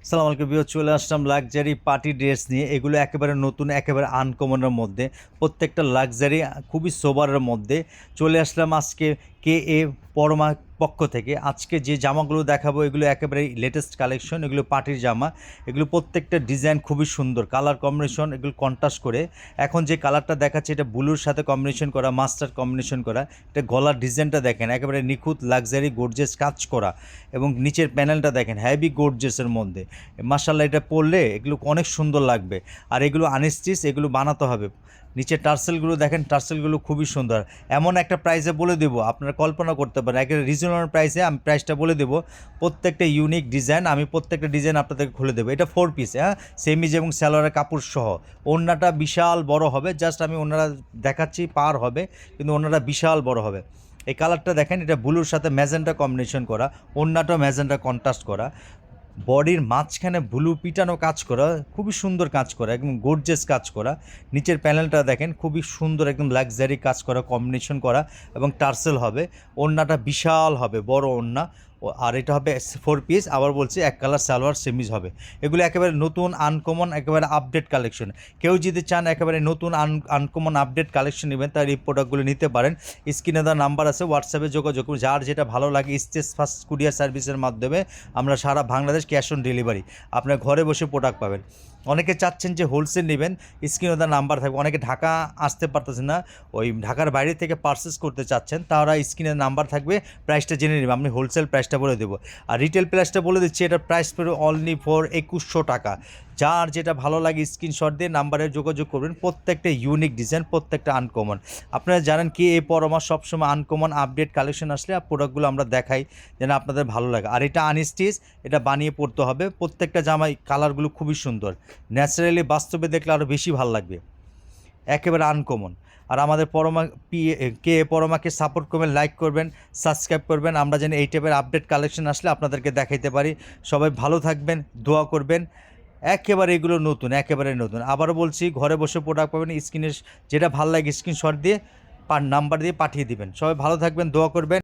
সালাম আলাইকুম ভিউয়ার, চলে আসলাম লাক্সারি পার্টি ড্রেস নিয়ে। এগুলো একেবারে নতুন, একেবারে আনকমনের মধ্যে, প্রত্যেকটা লাক্সারি খুবই সোবারের মধ্যে। চলে আসলাম আজকে কে এ পরমা পক্ষ থেকে। আজকে যে জামাগুলো দেখাবো এগুলো একেবারে লেটেস্ট কালেকশন, এগুলো পার্টির জামা। এগুলো প্রত্যেকটা ডিজাইন খুবই সুন্দর, কালার কম্বিনেশন এগুলো কন্ট্রাস্ট করে। এখন যে কালারটা দেখাচ্ছে এটা ব্লুর সাথে কম্বিনেশন করা, মাস্টার কম্বিনেশন করা। এটা গলার ডিজাইনটা দেখেন, একেবারে নিখুঁত লাক্সারি গর্জিয়াস কাজ করা, এবং নিচের প্যানেলটা দেখেন হেভি গর্জিয়াসের মধ্যে। মাশাআল্লাহ, এটা পরলে এগুলো অনেক সুন্দর লাগবে। আর এগুলো আনস্টিচ, এগুলো বানাতে হবে। নিচের টার্সেলগুলো দেখেন, টার্সেলগুলো খুবই সুন্দর। এমন একটা প্রাইসে বলে দেবো আপনারা কল্পনা করতে পারেন, একেবারে রিজনেবল প্রাইসে আমি প্রাইসটা বলে দেবো। প্রত্যেকটা ইউনিক ডিজাইন, আমি প্রত্যেকটা ডিজাইন আপনাদেরকে খুলে দেবো। এটা 4 পিস, হ্যাঁ, সেমিজ এবং সালোয়ারের কাপড় সহ। ওড়নাটা বিশাল বড় হবে, জাস্ট আমি ওনারা দেখাচ্ছি পার হবে, কিন্তু ওনারা বিশাল বড় হবে। এই কালারটা দেখেন, এটা ব্লুর সাথে ম্যাজেন্টা কম্বিনেশন করা, ওড়নাটাও ম্যাজেন্টা কন্ট্রাস্ট করা, বডির মাঝখানে ব্লু পিটানো কাজ করা, খুবই সুন্দর কাজ করা, একদম গর্জিয়াস কাজ করা। নিচের প্যানেলটা দেখেন, খুবই সুন্দর একদম লাক্সারি কাজ করা, কম্বিনেশন করা, এবং টার্সেল হবে। ওড়নাটা বিশাল হবে, বড় ওড়না। আর এটা হবে 4 পিস, আবার বলছি এক কালার সালোয়ার সেমিজ হবে। এগুলো একেবারে নতুন আনকমন, একেবারে আপডেট কালেকশন। কেউ যদি চান একেবারে নতুন আনকমন আপডেট কালেকশন নেবেন, তার এই প্রোডাক্টগুলো নিতে পারেন। স্ক্রিনে দেওয়া নাম্বার আছে, হোয়াটসঅ্যাপে যোগাযোগ করুন। যার যেটা ভালো লাগে, স্টেজ ফার্স্ট কুরিয়ার সার্ভিসের মাধ্যমে আমরা সারা বাংলাদেশ ক্যাশ অন ডেলিভারি, আপনার ঘরে বসে প্রোডাক্ট পাবেন। অনেকে চাচ্ছেন যে হোলসেল নেবেন, স্ক্রিনে দেওয়া নাম্বার থাকবে। অনেকে ঢাকা আসতে পারতেছেন না, ওই ঢাকার বাইরে থেকে পারচেস করতে চাচ্ছেন, তারা স্ক্রিনে নাম্বার থাকবে, প্রাইসটা জেনে নেবেন। আমি হোলসেল প্রাইসটা বলে দেবো, আর রিটেল প্রাইসটা বলে দিচ্ছি। এটার প্রাইস পড়বে অনলি ফর 2100 টাকা। যার যেটা ভালো লাগে স্ক্রিনশট দিয়ে নাম্বারে যোগাযোগ করবেন। প্রত্যেকটা ইউনিক ডিজাইন, প্রত্যেকটা আনকমন। আপনারা জানেন কি, এই পরমা সবসময় আনকমন আপডেট কালেকশন আসলে প্রোডাক্টগুলো আমরা দেখাই যেন আপনাদের ভালো লাগে। আর এটা আনস্টিচ, এটা বানিয়ে পড়তে হবে। প্রত্যেকটা জামাই কালারগুলো খুবই সুন্দর, ন্যাচারালি বাস্তবে দেখলে আরও বেশি ভালো লাগবে, একেবারে আনকমন। আর আমাদের পরমা কে পরমাকে সাপোর্ট করবেন, লাইক করবেন, সাবস্ক্রাইব করবেন, আমরা যেন এই টাইপের আপডেট কালেকশন আসলে আপনাদেরকে দেখাইতে পারি। সবাই ভালো থাকবেন, দোয়া করবেন। একেবারে এগুলো নতুন, একেবারে নতুন। আবারও বলছি, ঘরে বসে প্রোডাক্ট পাবেন। স্ক্রিনে যেটা ভালো লাগে স্ক্রিনশট দিয়ে নাম্বার দিয়ে পাঠিয়ে দিবেন। সবাই ভালো থাকবেন, দোয়া করবেন।